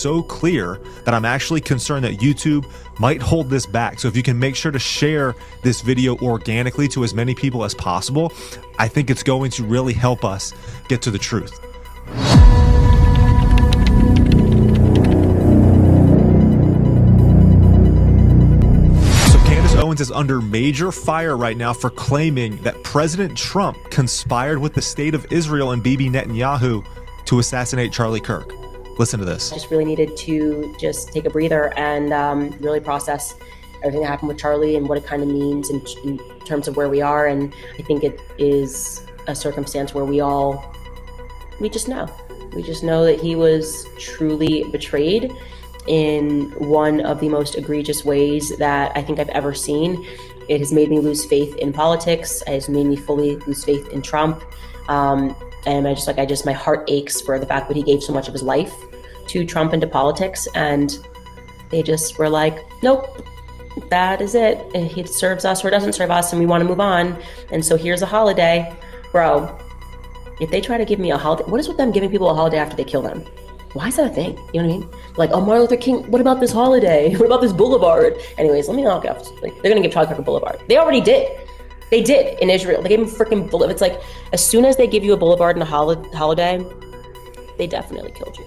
so clear that I'm actually concerned that YouTube might hold this back. So if you can make sure to share this video organically to as many people as possible, I think it's going to really help us get to the truth. Candace Owens is under major fire right now for claiming that President Trump conspired with the state of Israel and Bibi Netanyahu to assassinate Charlie Kirk. Listen to this. I just really needed to just take a breather and really process everything that happened with Charlie and what it kind of means in terms of where we are. And I think it is a circumstance where we just know. We just know that he was truly betrayed in one of the most egregious ways that I think I've ever seen. It has made me lose faith in politics. It has made me fully lose faith in Trump. And my heart aches for the fact that he gave so much of his life to Trump and to politics. And they just were like, nope, that is it. It serves us or doesn't serve us, and we want to move on. And so here's a holiday. Bro, if they try to give me a holiday, what is with them giving people a holiday after they kill them? Why is that a thing? You know what I mean? Like, oh, Martin Luther King, what about this holiday? What about this boulevard? Anyways, let me knock it off. Like, they're going to give Charlie Kirk a boulevard. They already did. They did in Israel. They gave him freaking boulevard. It's like, as soon as they give you a boulevard and a holiday, they definitely killed you.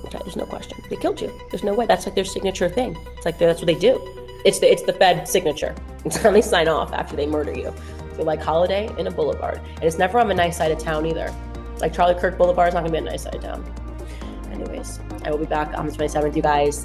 Okay, there's no question. They killed you. There's no way. That's like their signature thing. It's like, that's what they do. It's the Fed signature. It's how they sign off after they murder you. So like holiday and a boulevard. And it's never on the nice side of town either. Like Charlie Kirk Boulevard is not going to be on the nice side of town. Anyways, I will be back on the 27th, you guys.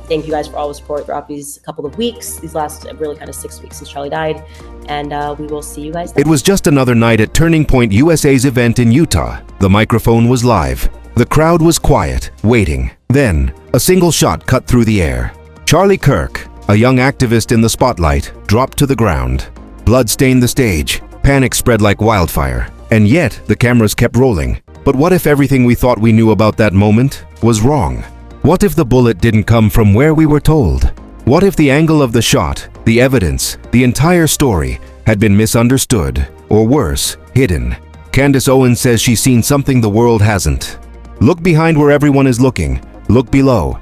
Thank you guys for all the support throughout these couple of weeks, these last really kind of 6 weeks since Charlie died. And we will see you guys then. It was just another night at Turning Point USA's event in Utah. The microphone was live. The crowd was quiet, waiting. Then, a single shot cut through the air. Charlie Kirk, a young activist in the spotlight, dropped to the ground. Blood stained the stage. Panic spread like wildfire. And yet, the cameras kept rolling. But what if everything we thought we knew about that moment was wrong? What if the bullet didn't come from where we were told? What if the angle of the shot, the evidence, the entire story had been misunderstood, or worse, hidden? Candace Owens says she's seen something the world hasn't. Look behind where everyone is looking. Look below.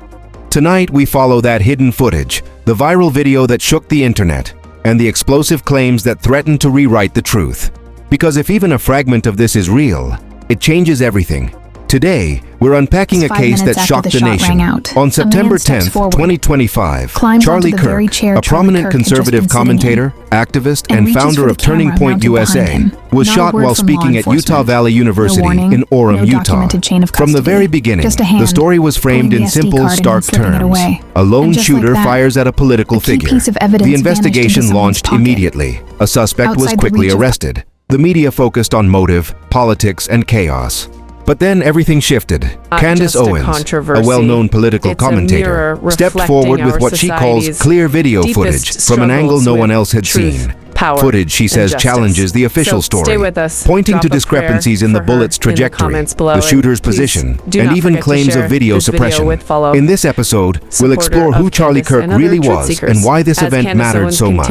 Tonight we follow that hidden footage, the viral video that shook the internet, and the explosive claims that threaten to rewrite the truth. Because if even a fragment of this is real, it changes everything. Today, we're unpacking a case that shocked the nation. On September 10th, 2025, Charlie Kirk, a prominent conservative commentator, activist, and founder of Turning Point USA, was shot while speaking at Utah Valley University in Orem, Utah. From the very beginning, the story was framed in simple, stark terms. A lone shooter fires at a political figure. The investigation launched immediately. A suspect was quickly arrested. The media focused on motive, politics, and chaos. But then everything shifted. Candace Owens, a well-known political commentator, stepped forward with what she calls clear video footage from an angle no one else had seen. Footage she says challenges the official story, pointing to discrepancies in the bullet's trajectory, the shooter's position, and even claims of video suppression. In this episode, we'll explore who Charlie Kirk really was and why this event mattered so much.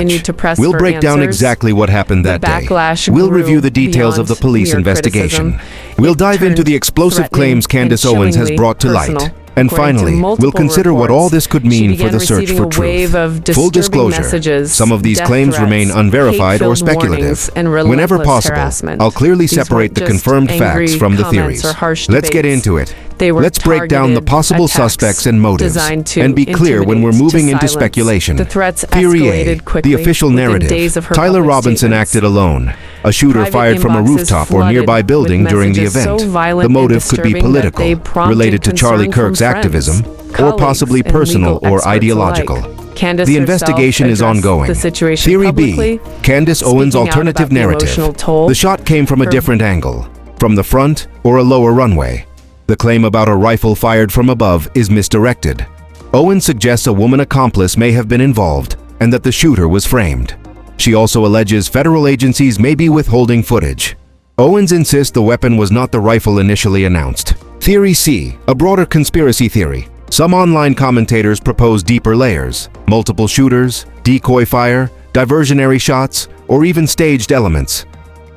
We'll break down exactly what happened that day. We'll review the details of the police investigation. We'll dive into the explosive claims Candace Owens has brought to light. And finally, we'll consider what all this could mean for the search for truth. Full disclosure, some of these claims remain unverified or speculative. Whenever possible, I'll clearly separate the confirmed facts from the theories. Let's get into it. Let's break down the possible suspects and motives, and be clear when we're moving into speculation. Theory A, the official narrative. Tyler Robinson acted alone. A shooter fired from a rooftop or nearby building during the event. The motive could be political, related to Charlie Kirk's activism, or possibly personal or ideological. The investigation is ongoing. Theory B, Candace Owens' alternative narrative. The shot came from a different angle, from the front or a lower runway. The claim about a rifle fired from above is misdirected. Owens suggests a woman accomplice may have been involved and that the shooter was framed. She also alleges federal agencies may be withholding footage. Owens insists the weapon was not the rifle initially announced. Theory C, a broader conspiracy theory. Some online commentators propose deeper layers, multiple shooters, decoy fire, diversionary shots, or even staged elements.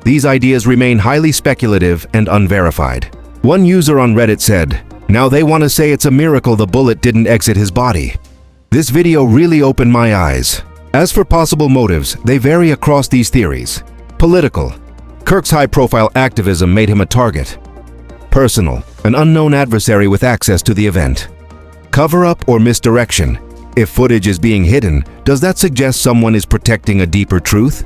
These ideas remain highly speculative and unverified. One user on Reddit said, Now they want to say it's a miracle the bullet didn't exit his body. This video really opened my eyes. As for possible motives, they vary across these theories. Political. Kirk's high-profile activism made him a target. Personal. An unknown adversary with access to the event. Cover-up or misdirection. If footage is being hidden, does that suggest someone is protecting a deeper truth?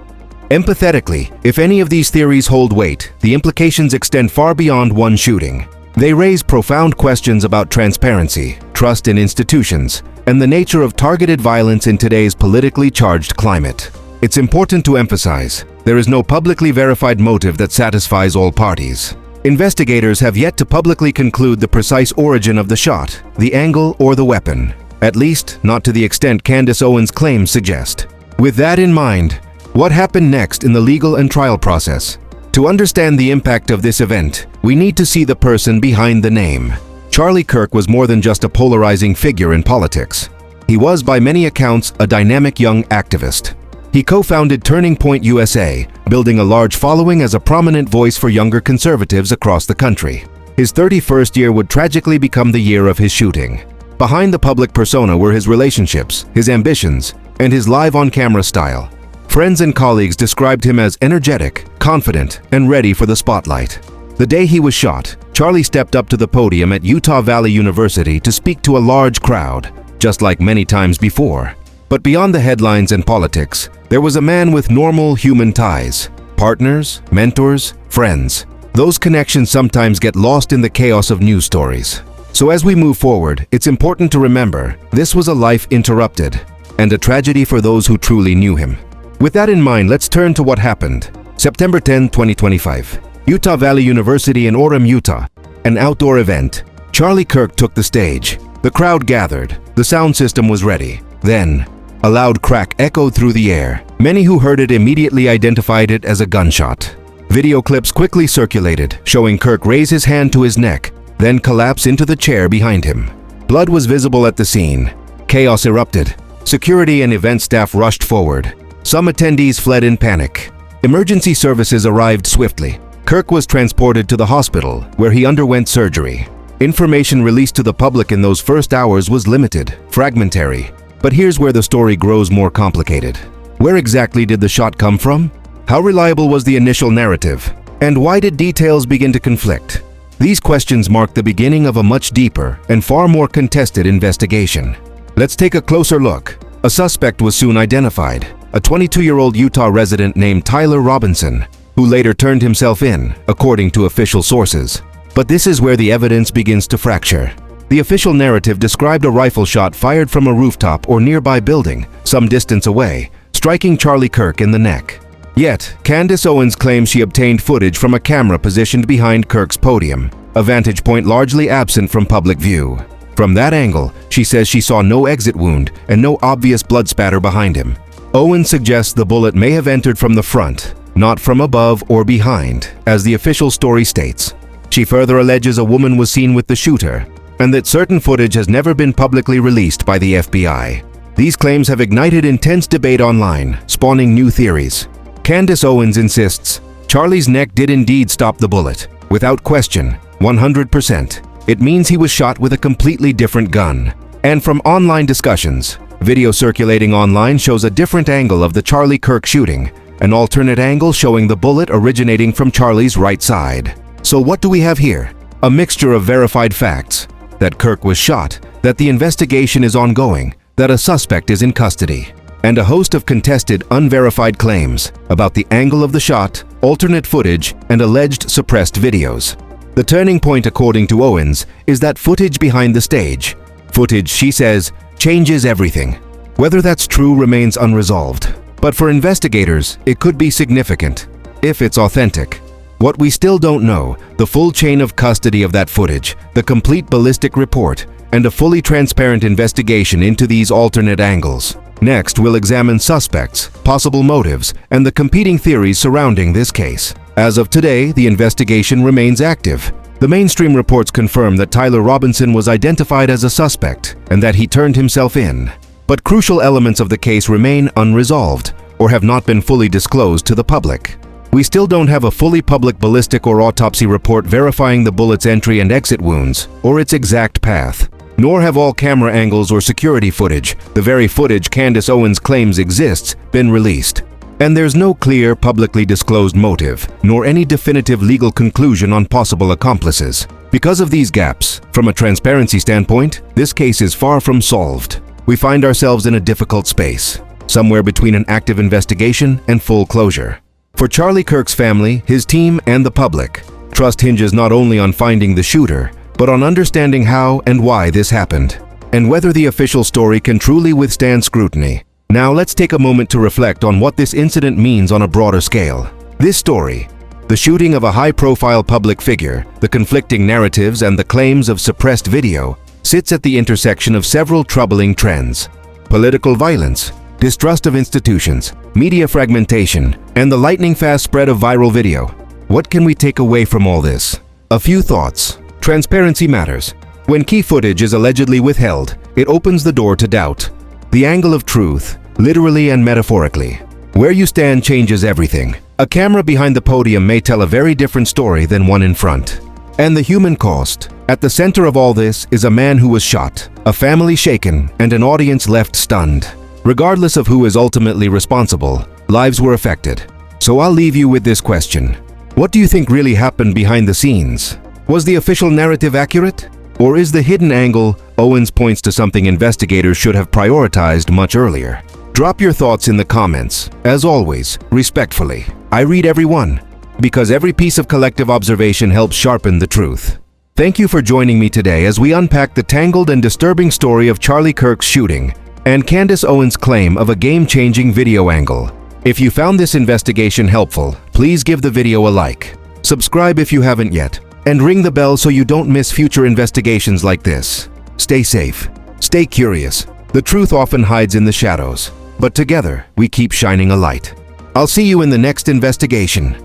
Empathetically, if any of these theories hold weight, the implications extend far beyond one shooting. They raise profound questions about transparency, trust in institutions, and the nature of targeted violence in today's politically charged climate. It's important to emphasize, there is no publicly verified motive that satisfies all parties. Investigators have yet to publicly conclude the precise origin of the shot, the angle, or the weapon. At least, not to the extent Candace Owens' claims suggest. With that in mind, what happened next in the legal and trial process? To understand the impact of this event, we need to see the person behind the name. Charlie Kirk was more than just a polarizing figure in politics. He was, by many accounts, a dynamic young activist. He co-founded Turning Point USA, building a large following as a prominent voice for younger conservatives across the country. His 31st year would tragically become the year of his shooting. Behind the public persona were his relationships, his ambitions, and his live on-camera style. Friends and colleagues described him as energetic, confident, and ready for the spotlight. The day he was shot, Charlie stepped up to the podium at Utah Valley University to speak to a large crowd, just like many times before. But beyond the headlines and politics, there was a man with normal human ties. Partners, mentors, friends. Those connections sometimes get lost in the chaos of news stories. So as we move forward, it's important to remember, this was a life interrupted, and a tragedy for those who truly knew him. With that in mind, let's turn to what happened. September 10, 2025. Utah Valley University in Orem, Utah. An outdoor event. Charlie Kirk took the stage. The crowd gathered. The sound system was ready. Then, a loud crack echoed through the air. Many who heard it immediately identified it as a gunshot. Video clips quickly circulated, showing Kirk raise his hand to his neck, then collapse into the chair behind him. Blood was visible at the scene. Chaos erupted. Security and event staff rushed forward. Some attendees fled in panic. Emergency services arrived swiftly. Kirk was transported to the hospital, where he underwent surgery. Information released to the public in those first hours was limited, fragmentary. But here's where the story grows more complicated. Where exactly did the shot come from? How reliable was the initial narrative? And why did details begin to conflict? These questions mark the beginning of a much deeper and far more contested investigation. Let's take a closer look. A suspect was soon identified, a 22-year-old Utah resident named Tyler Robinson, who later turned himself in, according to official sources. But this is where the evidence begins to fracture. The official narrative described a rifle shot fired from a rooftop or nearby building, some distance away, striking Charlie Kirk in the neck. Yet, Candace Owens claims she obtained footage from a camera positioned behind Kirk's podium, a vantage point largely absent from public view. From that angle, she says she saw no exit wound and no obvious blood spatter behind him. Owens suggests the bullet may have entered from the front, not from above or behind, as the official story states. She further alleges a woman was seen with the shooter, and that certain footage has never been publicly released by the FBI. These claims have ignited intense debate online, spawning new theories. Candace Owens insists Charlie's neck did indeed stop the bullet. Without question, 100%. It means he was shot with a completely different gun. And from online discussions, video circulating online shows a different angle of the Charlie Kirk shooting, an alternate angle showing the bullet originating from Charlie's right side. So what do we have here? A mixture of verified facts. That Kirk was shot, that the investigation is ongoing, that a suspect is in custody, and a host of contested, unverified claims about the angle of the shot, alternate footage, and alleged suppressed videos. The turning point, according to Owens, is that footage behind the stage. Footage, she says, changes everything. Whether that's true remains unresolved. But for investigators, it could be significant, if it's authentic. What we still don't know, the full chain of custody of that footage, the complete ballistic report, and a fully transparent investigation into these alternate angles. Next, we'll examine suspects, possible motives, and the competing theories surrounding this case. As of today, the investigation remains active. The mainstream reports confirm that Tyler Robinson was identified as a suspect and that he turned himself in. But crucial elements of the case remain unresolved or have not been fully disclosed to the public. We still don't have a fully public ballistic or autopsy report verifying the bullet's entry and exit wounds, or its exact path. Nor have all camera angles or security footage, the very footage Candace Owens claims exists, been released. And there's no clear, publicly disclosed motive, nor any definitive legal conclusion on possible accomplices. Because of these gaps, from a transparency standpoint, this case is far from solved. We find ourselves in a difficult space, somewhere between an active investigation and full closure. For Charlie Kirk's family, his team, and the public, trust hinges not only on finding the shooter, but on understanding how and why this happened, and whether the official story can truly withstand scrutiny. Now let's take a moment to reflect on what this incident means on a broader scale. This story, the shooting of a high-profile public figure, the conflicting narratives and the claims of suppressed video, sits at the intersection of several troubling trends: political violence, distrust of institutions, media fragmentation, and the lightning-fast spread of viral video. What can we take away from all this? A few thoughts. Transparency matters. When key footage is allegedly withheld, it opens the door to doubt. The angle of truth, literally and metaphorically. Where you stand changes everything. A camera behind the podium may tell a very different story than one in front. And the human cost. At the center of all this is a man who was shot, a family shaken, and an audience left stunned. Regardless of who is ultimately responsible, lives were affected. So I'll leave you with this question. What do you think really happened behind the scenes? Was the official narrative accurate? Or is the hidden angle Owens points to something investigators should have prioritized much earlier? Drop your thoughts in the comments. As always, respectfully. I read every one, because every piece of collective observation helps sharpen the truth. Thank you for joining me today as we unpack the tangled and disturbing story of Charlie Kirk's shooting and Candace Owens' claim of a game-changing video angle. If you found this investigation helpful, please give the video a like. Subscribe if you haven't yet, and ring the bell so you don't miss future investigations like this. Stay safe. Stay curious. The truth often hides in the shadows, but together we keep shining a light. I'll see you in the next investigation.